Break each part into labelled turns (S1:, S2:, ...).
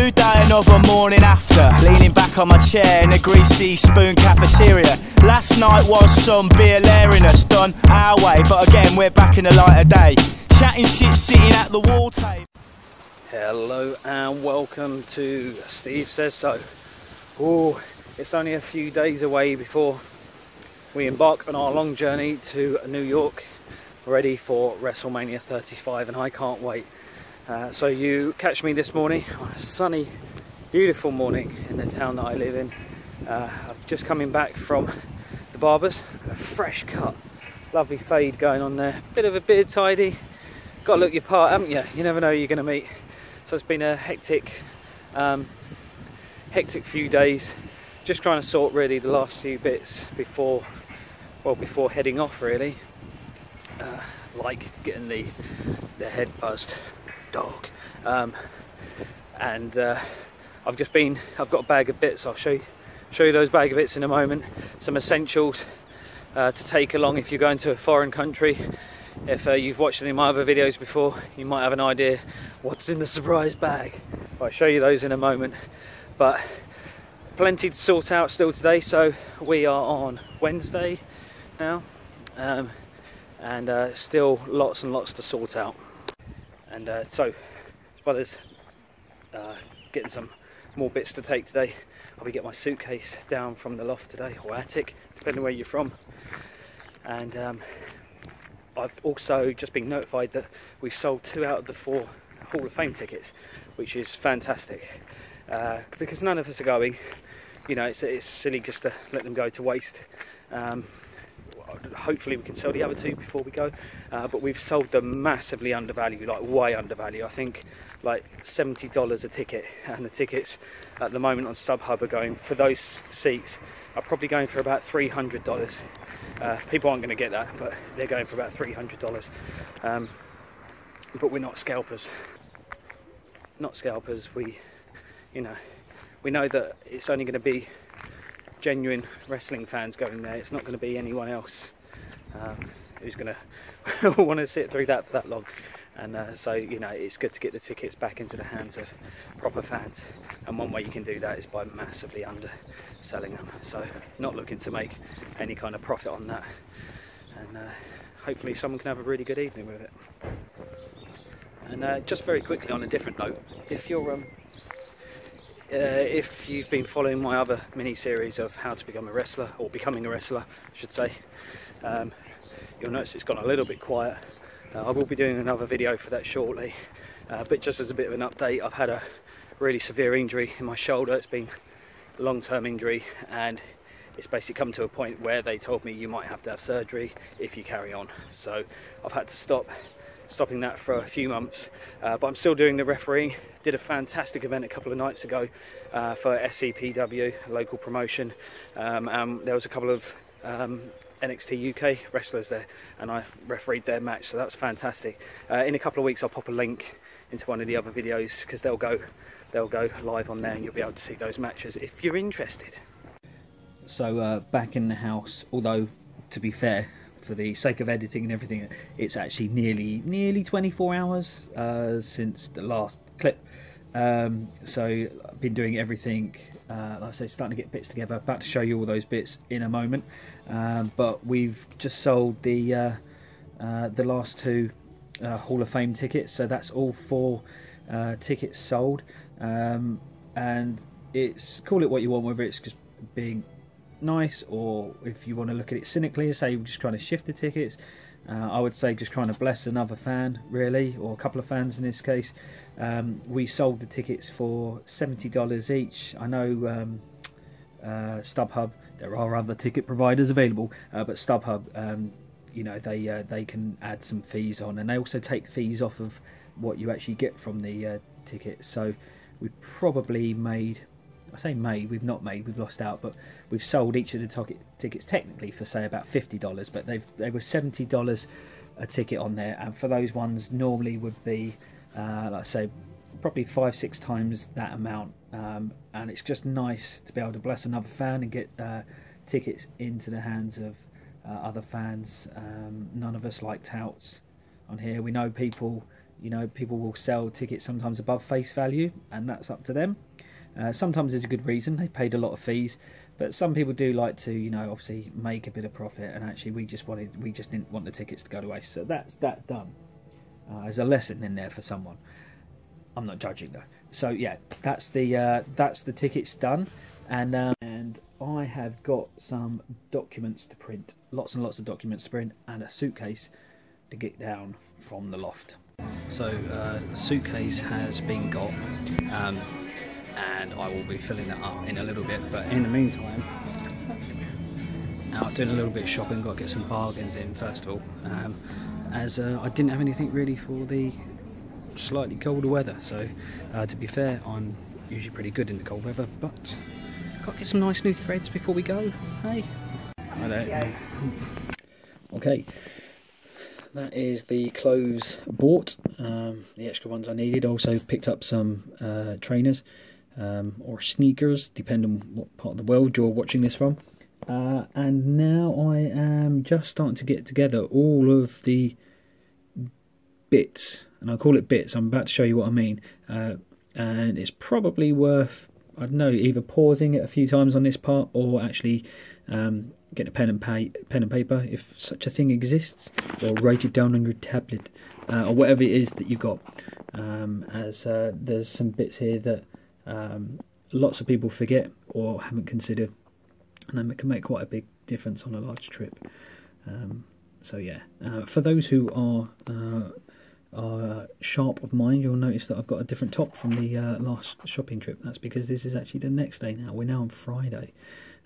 S1: New day, another morning after, leaning back on my chair in a greasy spoon cafeteria. Last night was some beer lariness done our way, but again we're back in the light of day, chatting shit sitting at the wall table.
S2: Hello and welcome to Steve Says So. Oh, it's only a few days away before we embark on our long journey to New York, ready for Wrestlemania 35, and I can't wait. So you catch me this morning on a sunny, beautiful morning in the town that I live in. I'm just coming back from the barber's, a fresh cut, lovely fade going on there, bit of a beard tidy. Got to look your part, haven't you? You never know who you're going to meet. So it's been a hectic few days, just trying to sort really the last few bits before heading off really, like getting the head buzzed dog, and I've got a bag of bits. I'll show you those bag of bits in a moment. Some essentials to take along if you're going to a foreign country. If you've watched any of my other videos before, you might have an idea what's in the surprise bag. I'll show you those in a moment, but plenty to sort out still today. So we are on Wednesday now, and still lots and lots to sort out. And so as well as getting some more bits to take today, I'll be getting my suitcase down from the loft today, or attic, depending where you're from. And I've also just been notified that we've sold 2 out of the 4 Hall of Fame tickets, which is fantastic, because none of us are going. You know, it's silly just to let them go to waste. Hopefully we can sell the other 2 before we go, but we've sold them massively undervalued, like way undervalued. I think like $70 a ticket, and the tickets at the moment on StubHub are going, for those seats, are probably going for about $300. People aren't going to get that, but they're going for about $300. But we're not scalpers. We know that it's only going to be genuine wrestling fans going there. It's not going to be anyone else who's going to want to sit through that for that long. And so, you know, it's good to get the tickets back into the hands of proper fans. And one way you can do that is by massively underselling them. So, not looking to make any kind of profit on that. And hopefully someone can have a really good evening with it. And just very quickly on a different note, if you've been following my other mini-series of how to become a wrestler, or becoming a wrestler, I should say, you'll notice it's gone a little bit quiet. I will be doing another video for that shortly, but just as a bit of an update, I've had a really severe injury in my shoulder. It's been a long-term injury, and it's basically come to a point where they told me you might have to have surgery if you carry on. So I've had to stopping that for a few months, but I'm still doing the refereeing. Did a fantastic event a couple of nights ago for SEPW, a local promotion, and there was a couple of NXT UK wrestlers there, and I refereed their match, so that was fantastic. In a couple of weeks I'll pop a link into one of the other videos, because they'll go live on there, and you'll be able to see those matches if you're interested. So back in the house, although to be fair, for the sake of editing and everything, it's actually nearly 24 hours since the last clip. So I've been doing everything, like I say, starting to get bits together. About to show you all those bits in a moment. But we've just sold the last 2 Hall of Fame tickets, so that's all 4 tickets sold. And it's, call it what you want, whether it's just being nice, or if you want to look at it cynically, say we're just trying to shift the tickets. I would say just trying to bless another fan, really, or a couple of fans in this case. We sold the tickets for $70 each. I know StubHub, there are other ticket providers available, but StubHub, you know, they can add some fees on, and they also take fees off of what you actually get from the tickets. So we probably made, I say made, we've not made, we've lost out, but we've sold each of the tickets technically for, say, about $50, but they were $70 a ticket on there, and for those ones normally would be, like I say, probably 5-6 times that amount. And it's just nice to be able to bless another fan and get tickets into the hands of other fans. None of us like touts on here. We know people, You know, people will sell tickets sometimes above face value, and that's up to them. Sometimes there's a good reason, they've paid a lot of fees, but some people do like to, you know, obviously make a bit of profit, and actually we just didn't want the tickets to go to waste. So that's that done. There's a lesson in there for someone. I'm not judging though. So yeah, that's the tickets done, and I have got some documents to print, lots and lots of documents to print, and a suitcase to get down from the loft. So the suitcase has been got, and I will be filling that up in a little bit. But in the meantime, out doing a little bit of shopping. Got to get some bargains in first of all, as I didn't have anything really for the slightly colder weather. So to be fair, I'm usually pretty good in the cold weather, but got to get some nice new threads before we go. Hey, I don't. Okay, that is the clothes bought, the extra ones I needed. Also picked up some trainers or sneakers, depending on what part of the world you're watching this from. And now I am just starting to get together all of the bits, and I call it bits. I'm about to show you what I mean, and it's probably worth, I don't know, either pausing it a few times on this part, or actually get a pen and paper, if such a thing exists, or write it down on your tablet, or whatever it is that you've got, as there's some bits here that lots of people forget or haven't considered, and it can make quite a big difference on a large trip. So yeah, for those who are sharp of mind, you'll notice that I've got a different top from the last shopping trip. That's because this is actually the next day now. We're now on Friday,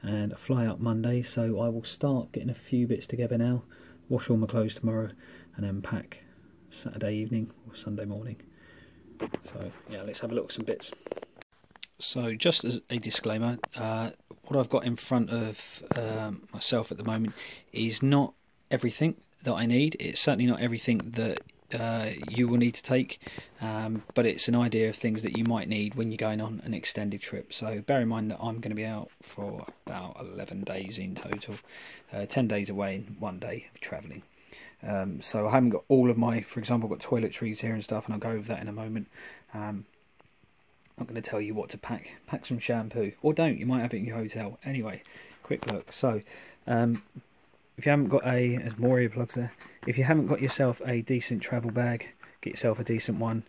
S2: and I fly out Monday, so I will start getting a few bits together now, wash all my clothes tomorrow, and then pack Saturday evening or Sunday morning. So yeah, let's have a look at some bits. So just as a disclaimer, what I've got in front of myself at the moment is not everything that I need. It's certainly not everything that you will need to take, but it's an idea of things that you might need when you're going on an extended trip. So bear in mind that I'm going to be out for about 11 days in total, 10 days away and 1 day of travelling. So I haven't got all of my, for example, I've got toiletries here and stuff, and I'll go over that in a moment. I'm not going to tell you what to pack. Pack some shampoo, or don't. You might have it in your hotel. Anyway, quick look. So if you haven't got there's more earplugs there. If you haven't got yourself a decent travel bag, get yourself a decent one.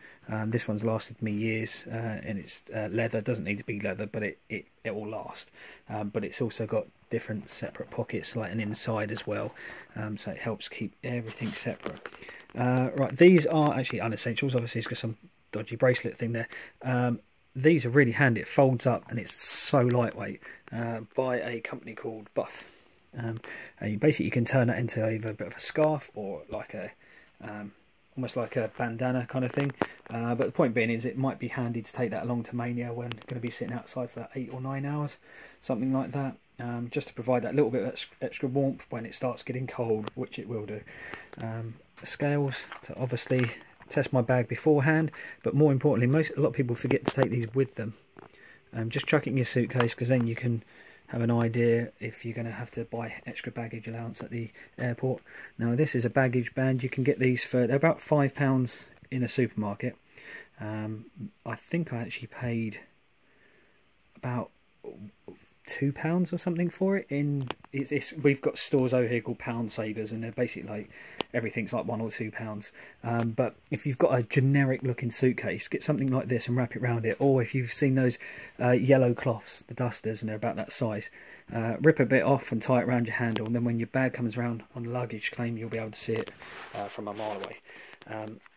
S2: This one's lasted me years, and it's leather. Doesn't need to be leather, but it will last. But it's also got different separate pockets, like an inside as well, so it helps keep everything separate. Right, these are actually unessentials. Obviously, it's got some dodgy bracelet thing there. These are really handy. It folds up, and it's so lightweight. By a company called Buff. And you basically can turn that into either a bit of a scarf or like a almost like a bandana kind of thing. But the point being is, it might be handy to take that along to Mania when you're going to be sitting outside for 8 or 9 hours, something like that, just to provide that little bit of extra warmth when it starts getting cold, which it will do. Scales to obviously test my bag beforehand, but more importantly, a lot of people forget to take these with them. Just chuck it in your suitcase, because then you can have an idea if you're going to have to buy extra baggage allowance at the airport. Now this is a baggage band. You can get these they're about £5 in a supermarket. I think I actually paid about £2 or something for it. We've got stores over here called Pound Savers, and they're basically like everything's like £1 or £2. But if you've got a generic looking suitcase, get something like this and wrap it around it. Or if you've seen those yellow cloths, the dusters, and they're about that size, rip a bit off and tie it around your handle, and then when your bag comes around on the luggage claim, you'll be able to see it from a mile away.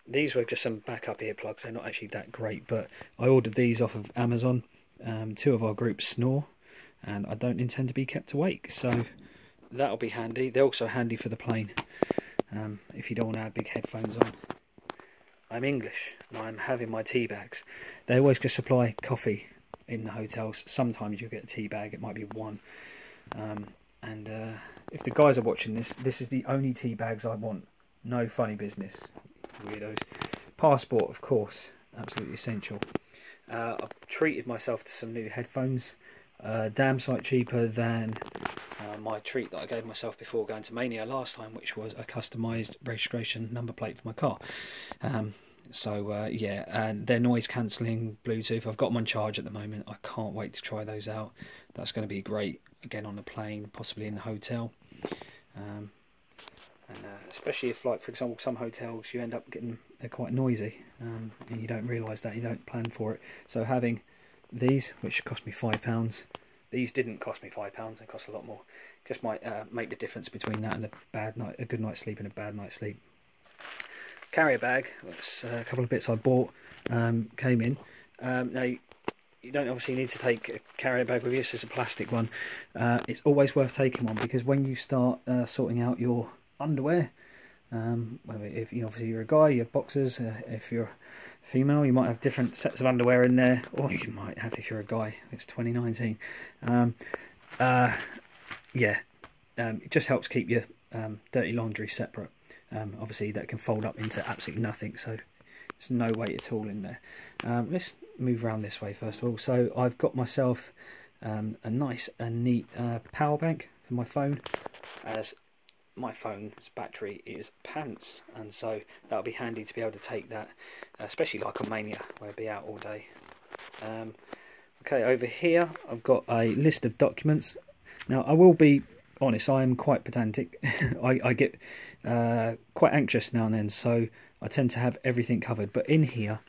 S2: These were just some backup earplugs. They're not actually that great, but I ordered these off of Amazon. 2 of our group snore, and I don't intend to be kept awake, so that'll be handy. They're also handy for the plane, if you don't want to have big headphones on. I'm English, and I'm having my tea bags. They always just supply coffee in the hotels. Sometimes you'll get a tea bag, it might be one. And if the guys are watching this, this is the only tea bags I want. No funny business, weirdos. Passport, of course, absolutely essential. I've treated myself to some new headphones, damn sight cheaper than my treat that I gave myself before going to Mania last time, which was a customised registration number plate for my car.
S3: Yeah, and they're noise cancelling Bluetooth. I've got them on charge at the moment. I can't wait to try those out. That's going to be great, again, on the plane, possibly in the hotel. Especially if, like, for example, some hotels you end up getting, they're quite noisy, and you don't realise that, you don't plan for it. So having these, which cost me £5, these didn't cost me £5, they cost a lot more. Just might make the difference between that and a good night's sleep and a bad night's sleep. Carrier bag, that's a couple of bits I bought, came in. Now, you don't obviously need to take a carrier bag with you, this is a plastic one. It's always worth taking one, because when you start sorting out your underwear, if obviously you're a guy, you have boxers. If you're female, you might have different sets of underwear in there, or you might have if you're a guy. It's 2019. It just helps keep your dirty laundry separate. Obviously that can fold up into absolutely nothing, so there's no weight at all in there. Let's move around this way first of all. So I've got myself a nice and neat power bank for my phone, as my phone's battery is pants, and so that'll be handy to be able to take that, especially like on Mania where I'll be out all day. Okay, over here I've got a list of documents. Now I will be honest, I am quite pedantic. I get quite anxious now and then, so I tend to have everything covered. But in here,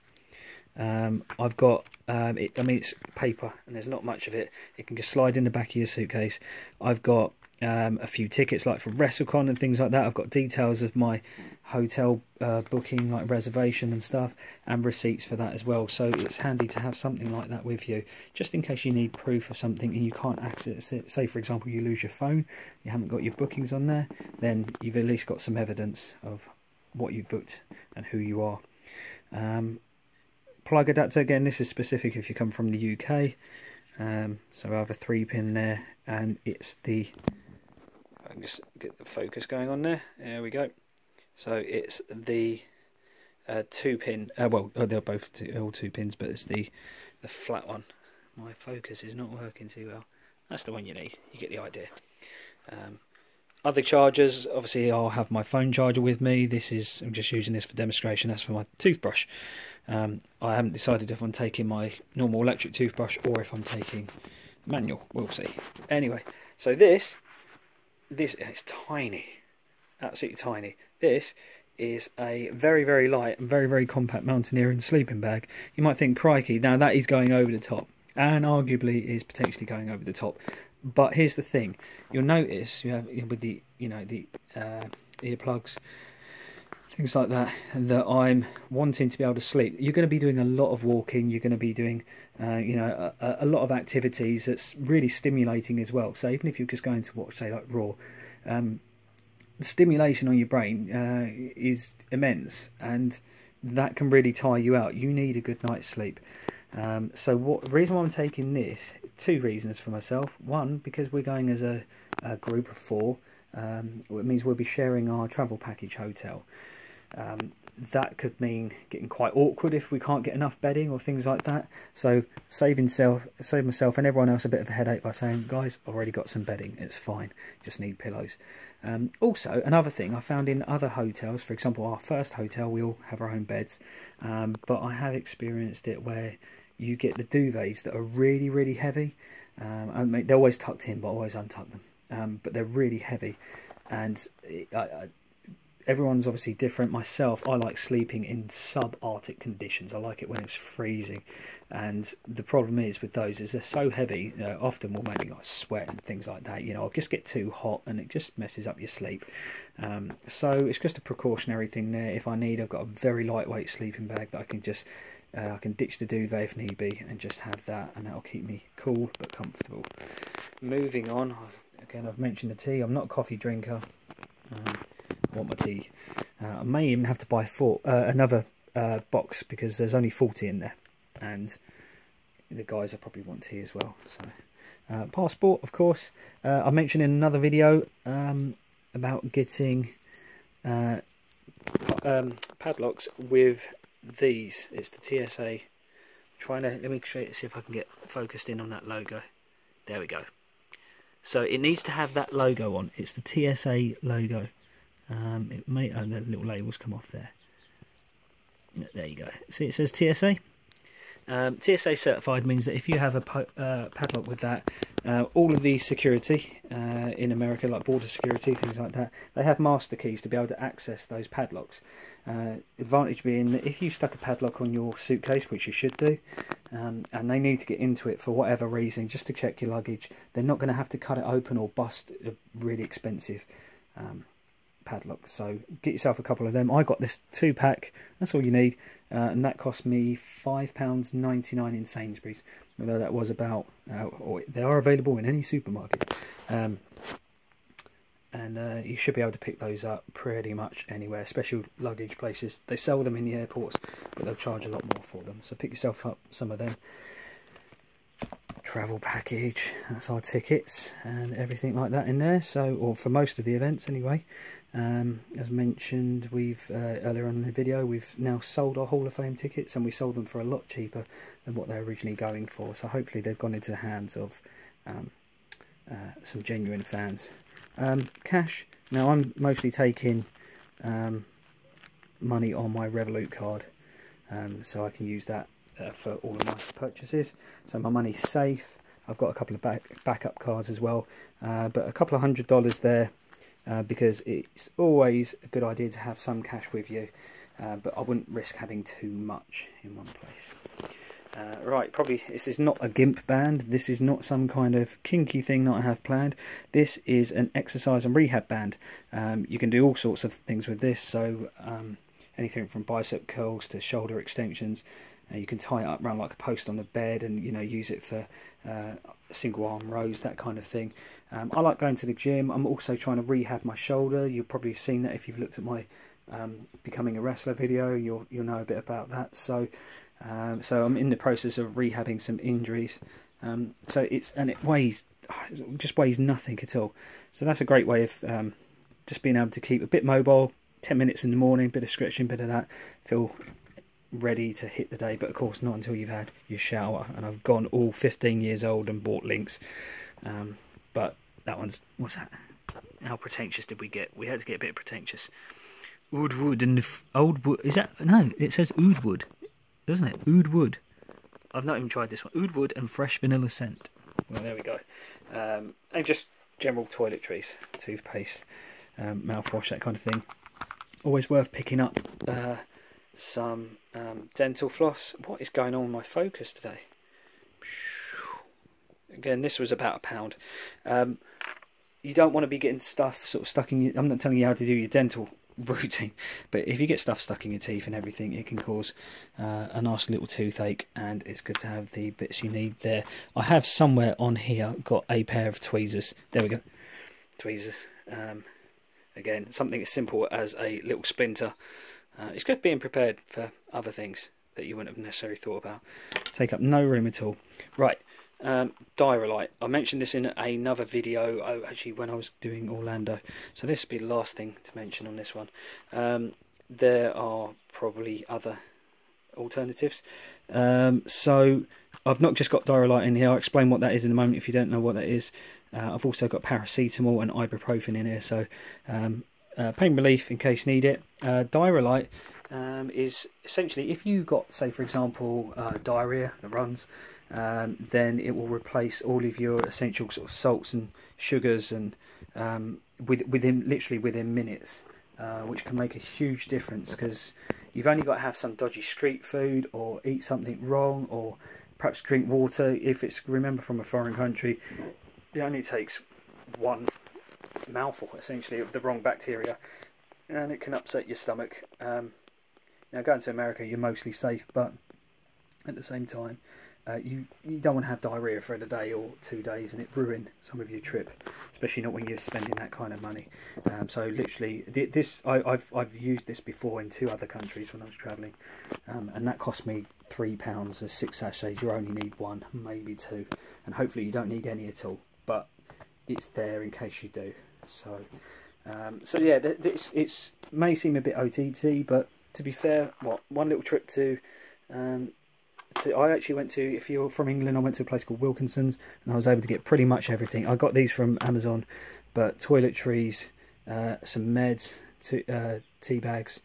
S3: I've got, it's paper, and there's not much of it. It can just slide in the back of your suitcase. I've got a few tickets, like from WrestleCon and things like that. I've got details of my hotel booking, like reservation and stuff, and receipts for that as well. So it's handy to have something like that with you, just in case you need proof of something and you can't access it. Say, for example, you lose your phone, you haven't got your bookings on there, then you've at least got some evidence of what you've booked and who you are. Plug adapter, again, this is specific if you come from the UK. So I have a 3-pin there, and it's the, I can just get the focus going on there. There we go. So it's the 2-pin. They're both all 2 pins, but it's the flat one. My focus is not working too well. That's the one you need. You get the idea. Other chargers, obviously, I'll have my phone charger with me. I'm just using this for demonstration. That's for my toothbrush. I haven't decided if I'm taking my normal electric toothbrush or if I'm taking manual. We'll see. Anyway, so this is tiny, absolutely tiny. This is a very, very light and very, very compact mountaineering sleeping bag. You might think, crikey, now that is going over the top, and arguably is potentially going over the top. But here's the thing: you'll notice you have with the earplugs, things like that, that I'm wanting to be able to sleep. You're going to be doing a lot of walking. You're going to be doing a lot of activities that's really stimulating as well. So even if you're just going to watch, say, like Raw, the stimulation on your brain is immense, and that can really tire you out. You need a good night's sleep. The reason why I'm taking this, 2 reasons for myself. One, because we're going as a group of 4. It means we'll be sharing our travel package hotel. That could mean getting quite awkward if we can't get enough bedding or things like that. So save myself and everyone else a bit of a headache by saying, guys, I've already got some bedding, it's fine, just need pillows. Also, another thing I found in other hotels, for example, our first hotel, we all have our own beds, but I have experienced it where you get the duvets that are really, really heavy. They're always tucked in, but I always untuck them. But they're really heavy, and everyone's obviously different. Myself, I like sleeping in sub-Arctic conditions. I like it when it's freezing, and the problem is with those is they're so heavy, often will make me like sweat and things like that. I'll just get too hot and it just messes up your sleep. So it's just a precautionary thing there. If I need, I've got a very lightweight sleeping bag that I can just I can ditch the duvet if need be and just have that, and that'll keep me cool but comfortable. Moving on, again, I've mentioned the tea. I'm not a coffee drinker. I want my tea. I may even have to buy another box, because there's only 40 in there, and the guys will probably want tea as well. So passport, of course. I mentioned in another video about getting padlocks with these. It's the TSA. Let me see if I can get focused in on that logo. There we go. So it needs to have that logo on. It's the TSA logo. It may, the little labels come off there. There you go. See, it says TSA. TSA certified means that if you have a padlock with that, all of the security in America, like border security, things like that, they have master keys to be able to access those padlocks. Advantage being that if you stuck a padlock on your suitcase, which you should do, and they need to get into it for whatever reason, just to check your luggage, they're not going to have to cut it open or bust a really expensive padlock. So get yourself a couple of them. I got this 2-pack, that's all you need, and that cost me £5.99 in Sainsbury's, although that was about, or they are available in any supermarket, and you should be able to pick those up pretty much anywhere. Special luggage places, they sell them in the airports, but they'll charge a lot more for them, so pick yourself up some of them. Travel package, that's our tickets and everything like that in there, so, or for most of the events anyway. As mentioned, we've earlier on in the video, we've now sold our Hall of Fame tickets, and we sold them for a lot cheaper than what they're originally going for, so hopefully they've gone into the hands of some genuine fans. Cash, now I'm mostly taking money on my Revolut card, so I can use that for all of my purchases, so my money's safe. I've got a couple of backup cards as well, but a couple of $100 there, because it's always a good idea to have some cash with you, but I wouldn't risk having too much in one place. Right, probably this is not a GIMP band, this is not some kind of kinky thing that I have planned. This is an exercise and rehab band. You can do all sorts of things with this, so anything from bicep curls to shoulder extensions. You can tie it up around like a post on the bed, and use it for single arm rows, that kind of thing. I like going to the gym. I'm also trying to rehab my shoulder. You've probably seen that if you've looked at my becoming a wrestler video. You'll know a bit about that. So I'm in the process of rehabbing some injuries. So it just weighs nothing at all. So that's a great way of just being able to keep a bit mobile. 10 minutes in the morning, bit of stretching, bit of that. Feel ready to hit the day, but of course not until you've had your shower. And I've gone all 15 years old and bought links, but that one's, what's that, how pretentious did we get? We had to get a bit pretentious. Oud wood and old wood, is that, no, it says oud wood, doesn't it? Oud wood. I've not even tried this one. Oud wood and fresh vanilla scent. Well, there we go. And just general toiletries, toothpaste, mouthwash, that kind of thing. Always worth picking up some dental floss. What is going on with my focus today? Again, this was about £1. You don't want to be getting stuff sort of stuck in your, I'm not telling you how to do your dental routine, but if you get stuff stuck in your teeth and everything, it can cause a nice little toothache, and it's good to have the bits you need there. I have somewhere on here got a pair of tweezers. There we go, tweezers. Again, something as simple as a little splinter. It's good being prepared for other things that you wouldn't have necessarily thought about. Take up no room at all. Right, Diarrhea. I mentioned this in another video, actually when I was doing Orlando. So this will be the last thing to mention on this one. There are probably other alternatives. So I've not just got Diarrhea in here. I'll explain what that is in a moment if you don't know what that is. I've also got paracetamol and ibuprofen in here, so pain relief in case you need it. Diarrhea is essentially, if you got, say for example, diarrhea that runs, then it will replace all of your essential sort of salts and sugars, and literally within minutes, which can make a huge difference, because you've only got to have some dodgy street food or eat something wrong, or perhaps drink water. If it's, remember, from a foreign country, it only takes one mouthful essentially of the wrong bacteria and it can upset your stomach. Now going to America you're mostly safe, but at the same time you don't want to have diarrhea for a day or 2 days and it ruin some of your trip, especially not when you're spending that kind of money. So literally this I've used this before in 2 other countries when I was travelling, and that cost me £3. There's 6 sachets. You only need 1, maybe 2, and hopefully you don't need any at all, but it's there in case you do. So yeah, it's may seem a bit OTT, but to be fair, one little trip to I actually went to, if you're from England, I went to a place called Wilkinson's, and I was able to get pretty much everything. I got these from Amazon, but toiletries, some meds, tea bags,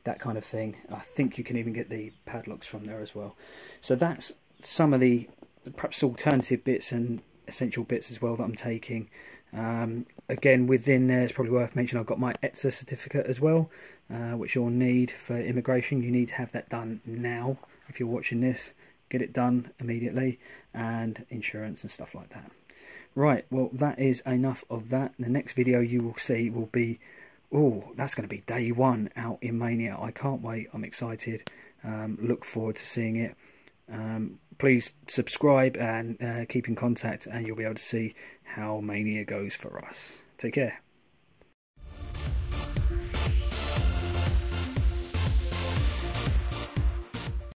S3: that kind of thing. I think you can even get the padlocks from there as well. So that's some of the perhaps alternative bits and essential bits as well that I'm taking. Again, within there, it's probably worth mentioning I've got my ETSA certificate as well, which you'll need for immigration. You need to have that done now if you're watching this. Get it done immediately, and insurance and stuff like that. Right, well, that is enough of that. The next video you will see will be, oh, that's going to be day 1 out in Mania. I can't wait. I'm excited. Look forward to seeing it. Please subscribe and keep in contact, and you'll be able to see how Mania goes for us. Take care.